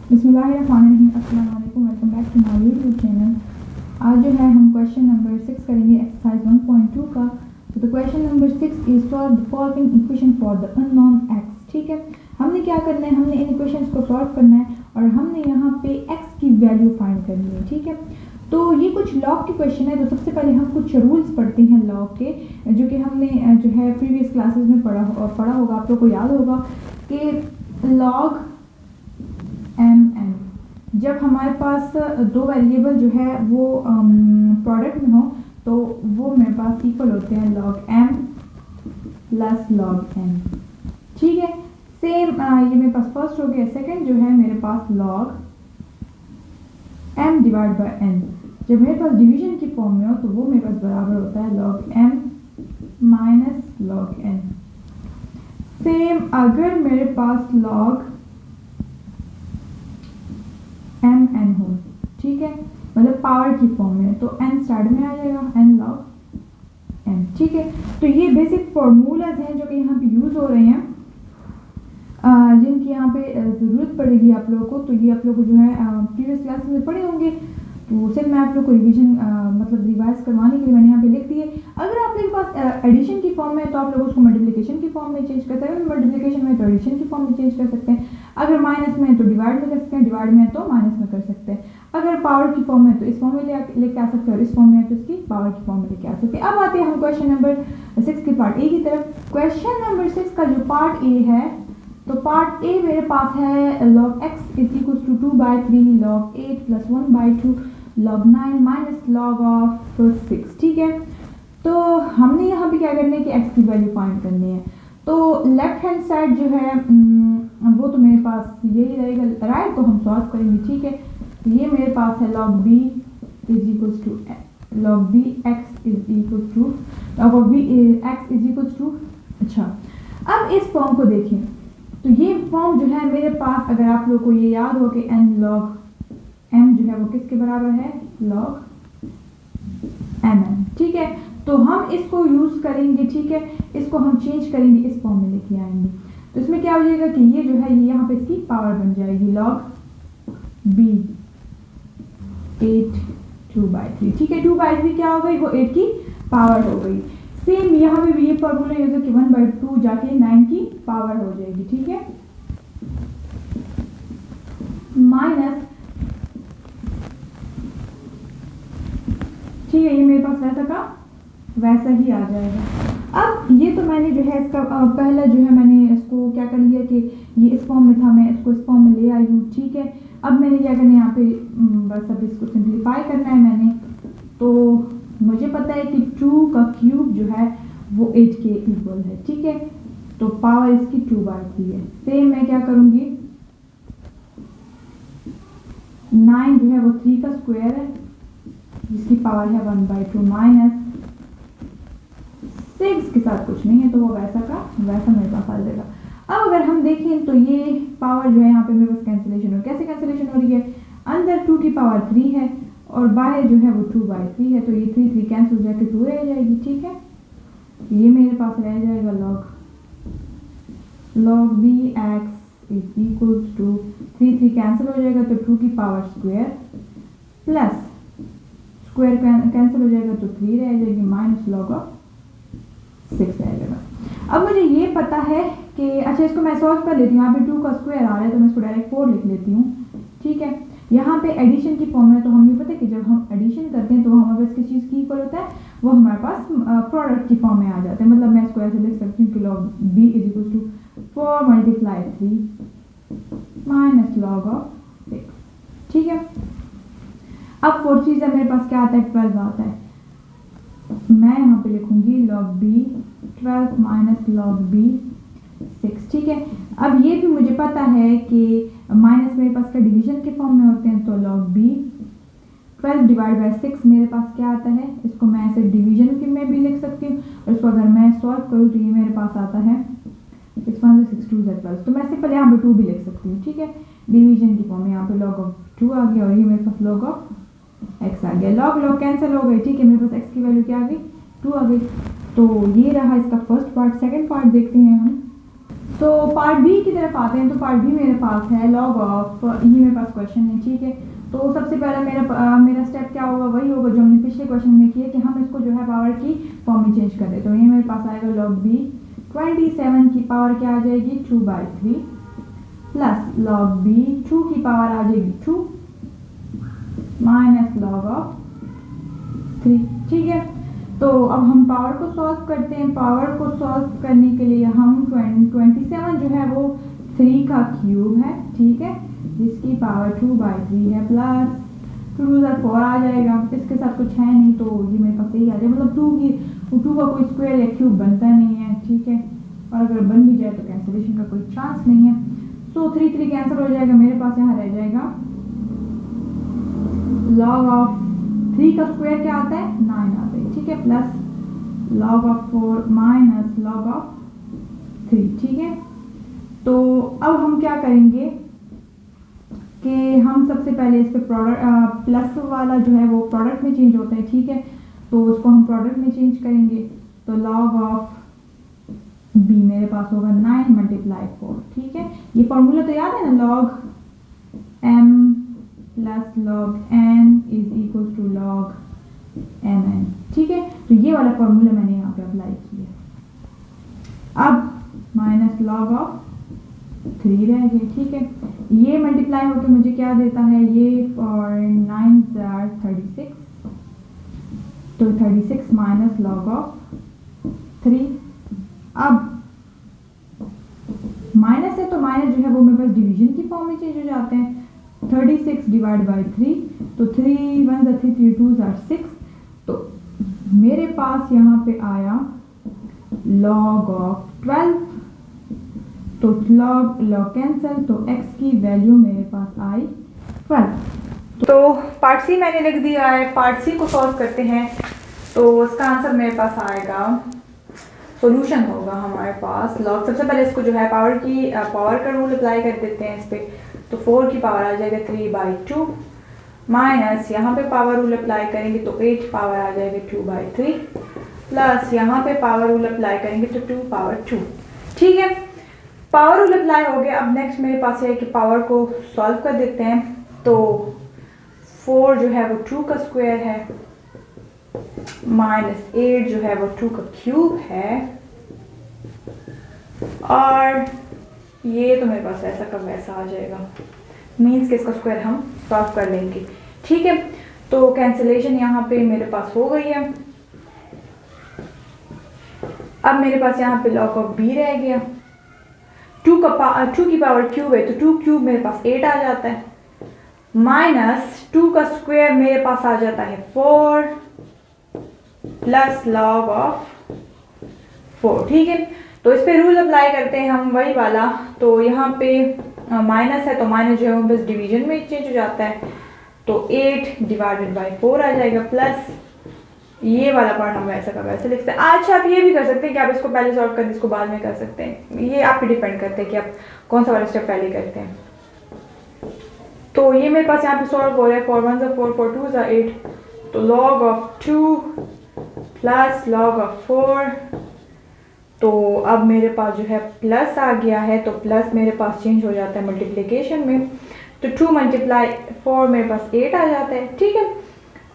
बिस्मिल्लाहिर्रहमानिर्रहीम, अस्सलाम वालेकुम, welcome back to my YouTube channel. आज जो है हम क्वेश्चन नंबर 6 करेंगे एक्सरसाइज 1.2 का। तो the question number 6 is solve the following equation for the unknown x. ठीक है, हमने क्या करना है, हमने इन इक्वेशंस को सॉल्व करना है और हमने यहाँ पे एक्स की वैल्यू फाइंड करनी है। ठीक है, तो ये कुछ लॉग के क्वेश्चन है। तो सबसे पहले हम कुछ रूल्स पढ़ते हैं लॉग के, जो कि हमने जो है प्रीवियस क्लासेस में पढ़ा होगा, आप लोग को याद होगा कि लॉग एम एन, जब हमारे पास दो वेरिएबल जो है वो प्रोडक्ट में हो तो वो मेरे पास इक्वल होते हैं log M plus log N. ठीक है, सेम ये मेरे पास फर्स्ट हो गया। सेकंड जो है मेरे पास log m divide by n, जब मेरे पास डिवीजन की फॉर्म में हो तो वो मेरे पास बराबर होता है log M minus log N. Same अगर मेरे पास लॉग एम एन हो, ठीक है, मतलब पावर की फॉर्म में, तो एन स्टार्ट में आ जाएगा, एन लॉग एन। ठीक है, तो ये बेसिक फॉर्मूलाज हैं जो कि यहाँ पे यूज हो रहे हैं, जिनकी यहाँ पे ज़रूरत पड़ेगी आप लोगों को। तो ये आप लोगों को जो है प्रीवियस क्लासेस में पढ़े होंगे, तो सिर्फ मैं आप लोग को रिवीजन मतलब रिवाइज करवाने के लिए मैंने यहाँ पे लिख दिए। अगर आप लोगों के पास एडिशन की फॉर्म में तो आप लोग उसको मल्टीप्लिकेशन की फॉर्म में चेंज कर सकते हैं, मल्टीप्लिकेशन में तो एडिशन की फॉर्म में चेंज कर सकते हैं, अगर माइनस में है तो डिवाइड में कर सकते हैं, डिवाइड में है तो माइनस में कर सकते हैं, अगर पावर की फॉर्म में तो इस फॉर्म में लेके आ सकते हैं और इस फॉर्म में है तो इसकी पावर की फॉर्म में लेके आ सकते हैं। अब आते हैं हम क्वेश्चन नंबर 6 के पार्ट ए की तरफ। क्वेश्चन नंबर 6 का जो पार्ट ए है, तो पार्ट ए मेरे पास है log x is equal to 2/3 log 8 प्लस 1/2 log 9 माइनस log ऑफ 6। ठीक है, तो हमने यहाँ पे क्या करना है कि x की वैल्यू फाइंड करनी है। तो लेफ्ट हैंड साइड जो है वो तो मेरे पास यही रहेगा, राइट को हम सॉल्व करेंगे। ठीक है, तो ये मेरे पास है log b is equal to log b x is equal to log of b x is equal to. अच्छा, अब इस फॉर्म को देखें, तो ये फॉर्म जो है मेरे पास, अगर आप लोग को ये याद हो कि n log m जो है वो किसके बराबर है, log mn। ठीक है, तो हम इसको यूज करेंगे। ठीक है, इसको हम चेंज करेंगे, इस फॉर्म में लेके आएंगे। तो इसमें क्या हो जाएगा कि ये जो है ये यहाँ पे इसकी पावर बन जाएगी log b 8 2/3। ठीक है, 2/3 क्या हो गई, वो 8 की पावर हो गई। सेम यहाँ पे भी ये फॉर्मूला यूज है कि 1/2 जाके 9 की पावर हो जाएगी। ठीक है, माइनस, ठीक है, ये मेरे पास वैसा का वैसा ही आ जाएगा। अब ये तो मैंने जो है इसका पहला जो है मैंने इसको क्या कर लिया कि ये इस फॉर्म में था, मैं इसको इस फॉर्म में ले आई हूँ। ठीक है, अब मैंने क्या करना है यहाँ पे बस अब इसको सिंप्लीफाई करना है मैंने। तो मुझे पता है कि 2 का क्यूब जो है वो 8 के इक्वल है। ठीक है, तो पावर इसकी 2/3 है। सेम मैं क्या करूंगी, 9 जो है वो 3 का स्क्वायर है जिसकी पावर है 1/2 माइनस 6 के साथ कुछ नहीं है तो वो वैसा का वैसा मेरे पास आ जाएगा। अब अगर हम देखें तो ये पावर जो है यहाँ पे मेरे पास कैंसिलेशन हो, कैसे कैंसिलेशन हो रही है, अंदर 2 की पावर 3 है और बाहर जो है वो 2/3 है, तो ये 3 कैंसिल हो जाके 2 रह जाएगी। ठीक है, ये मेरे पास रह जाएगा log b x is equal to 3 cancel हो जाएगा तो 2 की power square plus square cancel हो जाएगा तो 3 रह जाएगी माइनस log ऑफ 6 रह जाएगा। अब मुझे ये पता है कि अच्छा इसको मैं सॉल्व कर लेती हूँ, यहाँ पे 2 का स्क्वायर आ रहा है तो मैं इसको डायरेक्ट 4 लिख लेती हूँ। ठीक है, यहाँ पे एडिशन की फॉर्म में तो हमें पता है कि जब हम एडिशन करते हैं तो हमारे पास किस चीज़ की इक्वल होता है, वो हमारे पास प्रोडक्ट की फॉर्म में आ जाते हैं। मतलब मैं इसको ऐसे लिख सकती हूँ कि log b is equal to 4 multiply 3 minus log of 6। ठीक है, अब 4 चीज़ें मेरे पास क्या आता है, 12 आता है। मैं यहाँ पे लिखूंगी log b 12 minus log b 6। ठीक है, अब ये भी मुझे पता है कि माइनस मेरे पास का डिवीजन के फॉर्म में होते हैं, तो log b 12 डिवाइड बाय 6 मेरे पास क्या आता है, इसको मैं ऐसे डिवीजन के में भी लिख सकती हूँ और इसको अगर मैं सॉल्व करूँ तो ये मेरे पास आता है 6 1 6 2 12, तो मैं सिंपल यहाँ पे 2 भी लिख सकती हूँ। ठीक है, डिवीजन की फॉर्म में यहाँ पे log ऑफ 2 आ गया और ये मेरे पास log ऑफ x आ गया, log कैंसिल हो गई। ठीक है, मेरे पास x की वैल्यू क्या आ गई, 2 आ गई। तो ये रहा इसका फर्स्ट पार्ट। सेकंड पार्ट देखते हैं हम। तो पार्ट बी की तरफ आते हैं। तो पार्ट बी मेरे पास है लॉग ऑफ, ये मेरे पास क्वेश्चन है, ठीक है। तो सबसे पहले मेरा स्टेप क्या होगा, वही होगा जो हमने पिछले क्वेश्चन में किया कि हम इसको जो है पावर की फॉर्म में चेंज कर दें। तो ये मेरे पास आएगा लॉग बी 27 की पावर क्या आ जाएगी 2/3 प्लस लॉग बी 2 की पावर आ जाएगी 2 माइनस लॉग ऑफ 3, ठीक है। तो अब हम पावर को सॉल्व करते हैं। पावर को सॉल्व करने के लिए हम 27 जो है वो 3 का क्यूब है, ठीक है, जिसकी पावर 2/3 है प्लस 2 4 आ जाएगा। इसके साथ कुछ है नहीं तो ये मेरे पास यही आ जाएगा, मतलब 2 का कोई स्क्वायर या क्यूब बनता नहीं है, ठीक है। और अगर बन भी जाए तो कैंसिलेशन का कोई चांस नहीं है। सो 3 कैंसिल हो जाएगा, मेरे पास यहाँ रह जाएगा लॉग ऑफ 3 का स्क्वायर क्या आता है 9 आता है, ठीक है, plus log of 4 minus log of 3, ठीक है। तो अब हम क्या करेंगे कि हम सबसे पहले इस पे प्रोडक्ट प्लस वाला जो है वो प्रोडक्ट में चेंज होता है, ठीक है। तो उसको हम प्रोडक्ट में चेंज करेंगे। तो लॉग ऑफ बी मेरे पास होगा 9 × 4, ठीक है। ये फॉर्मूला तो याद है ना, log M plus log N is equal to log M N, ठीक है। तो ये वाला फॉर्मूला मैंने यहाँ पे अप्लाई किया। अब माइनस लॉग ऑफ 3 रह गए, ठीक है। ये मल्टीप्लाई होकर मुझे क्या देता है, ये और 9 36, तो 36 माइनस लॉग ऑफ 3। अब माइनस है तो माइनस जो है वो मेरे पास डिवीजन की फॉर्म में चेंज हो जाते हैं। 36 डिवाइड बाई 3, तो 3 1 3 3 2 6। तो मेरे पास यहाँ पे आया लॉग ऑफ 12, तो लॉग कैंसिल, तो x की वैल्यू मेरे पास आई 12। तो पार्ट सी मैंने लिख दिया है। पार्ट सी को सॉल्व करते हैं। तो उसका आंसर मेरे पास आएगा, सॉल्यूशन होगा हमारे पास लॉग, सबसे पहले इसको जो है पावर का रूल अप्लाई कर देते हैं इस पे। तो 4 की पावर आ जाएगा 3/2 माइनस यहाँ पे पावर रूल अप्लाई करेंगे तो 8 पावर आ जाएगा 2/3 प्लस यहाँ पे पावर रूल अप्लाई करेंगे तो 2/2, ठीक है। पावर रूल अप्लाई हो गया। अब नेक्स्ट मेरे पास है कि पावर को सॉल्व कर देते हैं। तो 4 जो है वो 2 का स्क्वायर है माइनस 8 जो है वो 2 का क्यूब है, और ये तो मेरे पास ऐसा का वैसा आ जाएगा, मीन्स कि इसका स्क्वायर हम सॉल्व कर लेंगे, ठीक है। तो कैंसिलेशन यहाँ पे मेरे पास हो गई है। अब मेरे पास यहाँ पे लॉग ऑफ बी रह गया। 2 की पावर क्यूब है तो 2 क्यूब मेरे पास 8 आ जाता है, माइनस 2 का स्क्वायर मेरे पास आ जाता है 4 प्लस लॉग ऑफ 4, ठीक है। तो इस पे रूल अप्लाई करते हैं हम वही वाला। तो यहाँ पे माइनस है तो माइनस जो है वो बस डिवीजन में चेंज हो जाता है, तो 8 डिवाइडेड बाई 4 आ जाएगा प्लस ये वाला पार्ट हम वैसा का वैसे लिखते हैं। अच्छा, आप ये भी कर सकते हैं कि आप इसको पहले सॉल्व कर इसको बाद में कर सकते हैं, ये आप पे डिपेंड करते हैं कि आप कौन सा वाला स्टेप पहले करते हैं। तो ये मेरे पास यहाँ पे सॉल्व हो रहा है, 4 1 4 4 2 8, तो log of 2 plus log of 4। तो अब मेरे पास जो है प्लस आ गया है, तो प्लस मेरे पास चेंज हो जाता है मल्टीप्लिकेशन में, तो 2 × 4 मेरे पास 8 आ जाता है, ठीक है।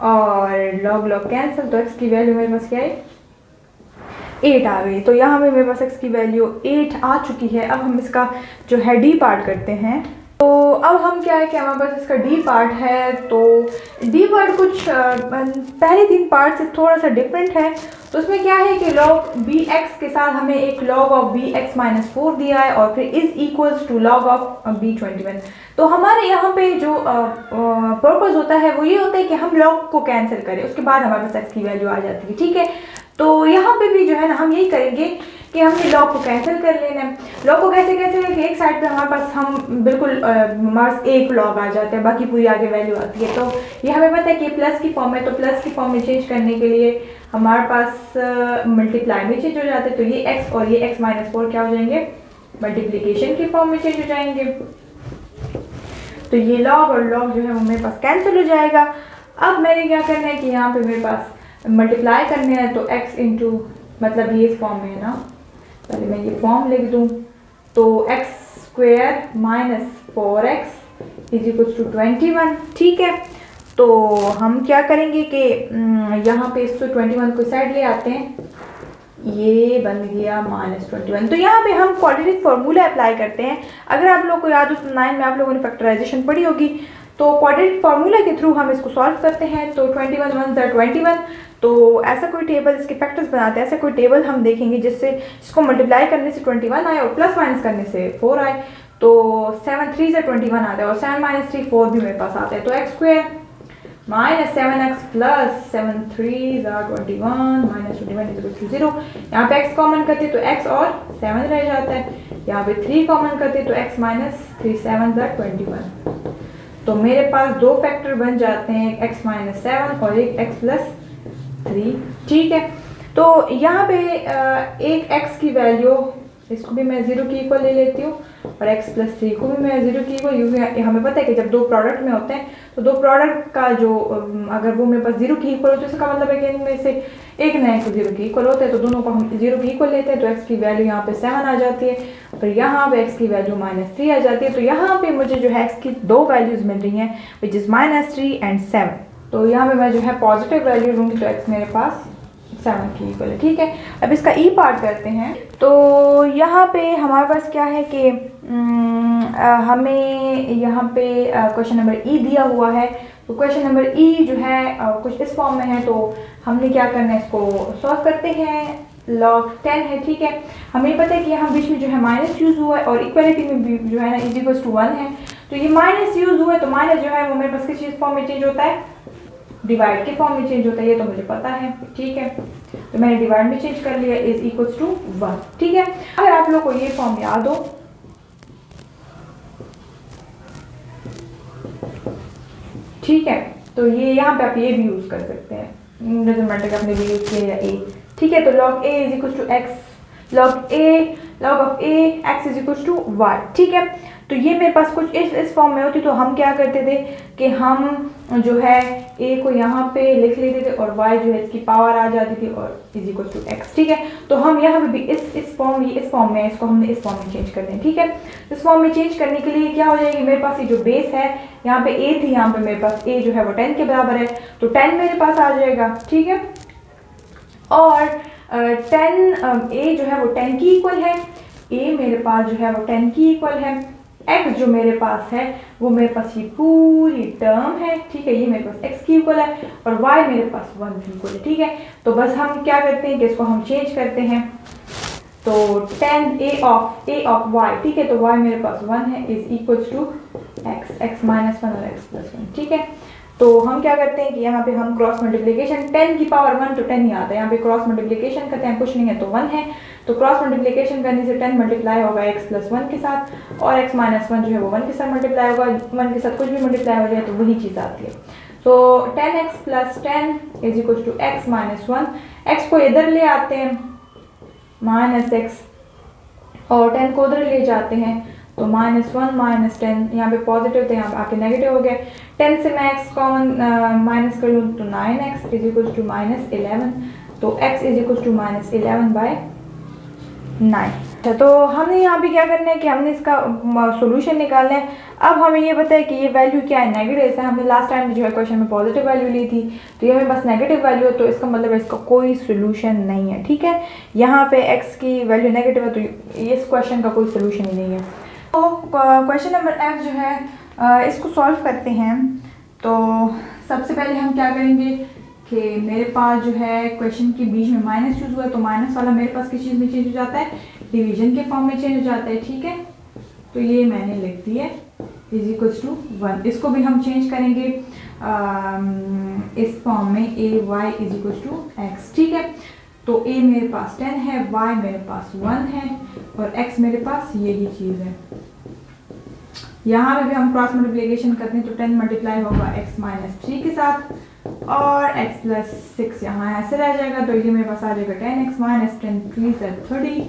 और लॉग कैंसिल, तो x की वैल्यू मेरे पास क्या है 8 आ गई। तो यहाँ पे मेरे पास x की वैल्यू 8 आ चुकी है। अब हम इसका जो है डी पार्ट करते हैं। तो अब हम क्या है कि हमारे पास इसका डी पार्ट है। तो डी पार्ट कुछ पहले 3 पार्ट से थोड़ा सा डिफरेंट है। तो उसमें क्या है कि log bx के साथ हमें एक log ऑफ bx माइनस 4 दिया है और फिर is equals to log of b21। तो हमारे यहाँ पे जो पर्पस होता है वो ये होता है कि हम log को कैंसिल करें, उसके बाद हमारे पास x की वैल्यू आ जाती है, ठीक है। तो यहाँ पे भी जो है ना हम यही करेंगे कि हमने लॉग को कैंसिल कर लेना है। लॉग को कैसे कैंसिल है कि एक साइड पे हमारे पास हम बिल्कुल हमारे पास एक लॉग आ जाता है, बाकी पूरी आगे वैल्यू आती है। तो ये हमें पता है कि प्लस की फॉर्म है, तो प्लस की फॉर्म में चेंज करने के लिए हमारे पास मल्टीप्लाई में चेंज हो जाता है। तो ये x और ये x माइनस 4 क्या हो जाएंगे, मल्टीप्लीकेशन की फॉर्म में चेंज हो जाएंगे। तो ये लॉग और लॉग जो है वो मेरे पास कैंसिल हो जाएगा। अब मैंने क्या करना है कि यहाँ पे मेरे पास मल्टीप्लाई करने हैं, तो x इंटू मतलब ये इस फॉर्म में है ना, पहले मैं ये फॉर्म लिख दूँ, तो x square minus 4x is equal to 21। ठीक है, तो हम क्या करेंगे कि यहाँ पे इस 21 को साइड ले आते हैं, ये बन गया -21। तो यहाँ पे हम क्वाड्रेटिक फार्मूला अप्लाई करते हैं। अगर आप लोग को याद हो तो 9 में आप लोगों ने फैक्टराइजेशन पढ़ी होगी, तो क्वाड्रेटिक फार्मूला के थ्रू हम इसको सॉल्व करते हैं। तो 21 1 ज़ा 21, तो ऐसा कोई टेबल, इसके फैक्टर्स बनाते हैं, ऐसा कोई टेबल हम देखेंगे जिसको मल्टीप्लाई करने से 21 आए और प्लस माइनस करने से 4 आए। तो 7 3 ज़ा 21 आता है और 7 - 3 4 भी मेरे पास आता है। तो एक्स स्क्वायर -7x प्लस 7 3 ज़ा 21 -21 इज 0। यहाँ पे x कॉमन करते तो x और 7 रह जाता है, यहाँ पे 3 कॉमन करते तो x - 3 7 ज़ा 21। तो मेरे पास दो फैक्टर बन जाते हैं, x - 7 और एक x + 3। ठीक है, तो यहाँ पे एक x की वैल्यू, इसको भी मैं 0 की इक्वल ले लेती हूँ और x + 3 को भी मैं 0 की इक्वल, क्योंकि हमें पता है कि जब दो प्रोडक्ट में होते हैं तो दो प्रोडक्ट का जो अगर वो मेरे पास 0 की इक्वल हो तो इसका मतलब है कि इनमें से एक ना एक 0 की इक्वल होता है, तो दोनों को हम 0 की इक्वल लेते हैं। तो x की वैल्यू यहाँ पे 7 आ जाती है, फिर यहाँ पे x की वैल्यू -3 आ जाती है। तो यहाँ पे मुझे जो है x की दो वैल्यूज़ मिल रही हैं, विच इज़ -3 एंड 7। तो यहाँ पे मैं जो है पॉजिटिव वैल्यू लूँगी, तो x मेरे पास 7 की इक्वल है। ठीक है, अब इसका ई पार्ट करते हैं। तो यहाँ पे हमारे पास क्या है कि हमें यहाँ पे क्वेश्चन नंबर ई दिया हुआ है। तो क्वेश्चन नंबर ई जो है कुछ इस फॉर्म में है, तो हमने क्या करना है, इसको सॉल्व करते हैं। log 10 है। ठीक है, हमें पता है कि यहाँ बीच में जो है माइनस यूज़ हुआ है और इक्वलिटी में भी जो है ना इज इक्वल टू 1 है। तो ये माइनस यूज़ हुआ है, तो माइनस जो है वो मेरे पास किस चीज़ फॉर्म में चेंज होता है, डिवाइड के फॉर्म में चेंज होता है, ये तो मुझे पता है। ठीक है, तो मैंने डिवाइड में चेंज कर लिया, इज इक्वल्स टू 1। ठीक है, अगर आप लोग को ये फॉर्म याद हो, ठीक है, तो ये यहाँ पे आप ये भी यूज़ कर सकते हैं, डजंट मैटर कि आपने भी यूज़ किया या ए। ठीक है, तो log a is equals to x, log of a x is equals to y। ठीक है, तो ये मेरे पास कुछ इस फॉर्म में होती, तो हम क्या करते थे कि हम जो है a को यहाँ पे लिख लेते थे और y जो है इसकी पावर आ जाती थी और इज इक्वल टू x। ठीक है, तो हम यहाँ पे भी इस फॉर्म में इसको हमने इस फॉर्म में चेंज कर दें। ठीक है, इस फॉर्म में चेंज करने के लिए क्या हो जाएगी, मेरे पास ये जो बेस है, यहाँ पे a थी, यहाँ पे मेरे पास a जो है वो 10 के बराबर है, तो 10 मेरे पास आ जाएगा। ठीक है, और 10 a जो है वो 10 की इक्वल है, a मेरे पास जो है वो 10 की इक्वल है, x जो मेरे पास है वो मेरे पास ये पूरी टर्म है। ठीक है, ये मेरे पास x की इक्वल है और y मेरे पास 1 की इक्वल है। ठीक है, तो बस हम क्या करते हैं कि इसको हम चेंज करते हैं, तो 10 a ऑफ y। ठीक है, तो y मेरे पास 1 है, इज इक्वल्स टू x -1 और x + 1। ठीक है, तो हम क्या करते हैं कि यहाँ पे हम क्रॉस मल्टीप्लिकेशन, 10 की पावर 1 तो 10 ही आता है, यहाँ पे क्रॉस मल्टीप्लिकेशन करते हैं, कुछ नहीं है तो 1 है, तो क्रॉस मल्टीप्लिकेशन करने से 10 मल्टीप्लाई होगा x + 1 के साथ और x - 1 जो है वो 1 के साथ मल्टीप्लाई होगा, 1 के साथ कुछ भी मल्टीप्लाई हो जाए तो वही चीज़ आती है। तो 10x + 10 is equal to x - 1, x को इधर ले आते हैं -x और 10 को उधर ले जाते हैं, तो -1 - 10 यहाँ पे पॉजिटिव थे, यहाँ पे आके नेगेटिव हो गया। 10 से मैं x कॉमन माइनस कर लूँ तो 9x इज इक्वल टू -11, तो x इज इक्वल टू -11/9। अच्छा, तो हमने यहाँ पे क्या करना है कि हमने इसका सॉल्यूशन निकालना है। अब हमें ये पता है कि ये वैल्यू क्या है, नेगेटिव। जैसे हमने लास्ट टाइम जो है क्वेश्चन में पॉजिटिव वैल्यू ली थी, तो ये हमें बस नेगेटिव वैल्यू है, तो इसका मतलब है इसका कोई सोल्यूशन नहीं है। ठीक है, यहाँ पे x की वैल्यू नेगेटिव है, तो इस क्वेश्चन का कोई सोल्यूशन ही नहीं है। तो क्वेश्चन नंबर f जो है इसको सॉल्व करते हैं। तो सबसे पहले हम क्या करेंगे कि मेरे पास जो है क्वेश्चन के बीच में माइनस यूज़ हुआ है, तो माइनस वाला मेरे पास किस चीज़ में चेंज हो जाता है, डिवीजन के फॉर्म में चेंज हो जाता है। ठीक है, तो ये मैंने लिख दिया इज इक्वल्स टू 1। इसको भी हम चेंज करेंगे इस फॉर्म में ay is equals to x। ठीक है, तो a मेरे पास 10 है, y मेरे पास 1 है और x मेरे पास यही चीज़ है। यहाँ पे भी हम क्रॉस मल्टीप्लिकेशन करते हैं, तो 10 मल्टीप्लाई होगा x - 3 के साथ और x + 6 यहाँ ऐसे रह जाएगा, तो ये मेरे पास आ जाएगा 10x - 10 3 = 30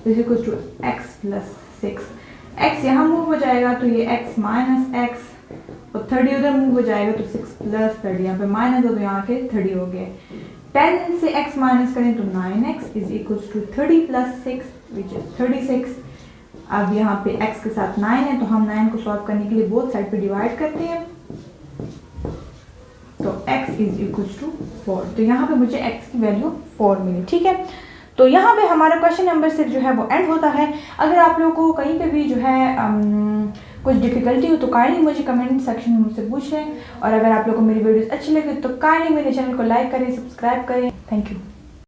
is equal to x + 6। x यहाँ मूव हो जाएगा, तो ये x - x और 30 उधर मूव हो जाएगा, तो 6 + 30, यहाँ पे माइनस हो तो यहाँ के 30 हो गए। 10 से x माइनस करें तो 9x is equal to 30 + 6 which is 36 अब यहाँ पे x के साथ 9 है, तो हम 9 को सॉल्व करने के लिए बोथ साइड पे डिवाइड करते हैं, तो x इज इक्वल टू 4। तो यहाँ पे मुझे x की वैल्यू 4 मिली। ठीक है, तो यहाँ पे हमारा क्वेश्चन नंबर 6 जो है वो एंड होता है। अगर आप लोगों को कहीं पे भी जो है कुछ डिफिकल्टी हो तो काइंडली मुझे कमेंट सेक्शन में मुझसे पूछ लें, और अगर आप लोगों को मेरी वीडियोस अच्छी लगे तो काइंडली मेरे चैनल को लाइक करें, सब्सक्राइब करें। Thank you.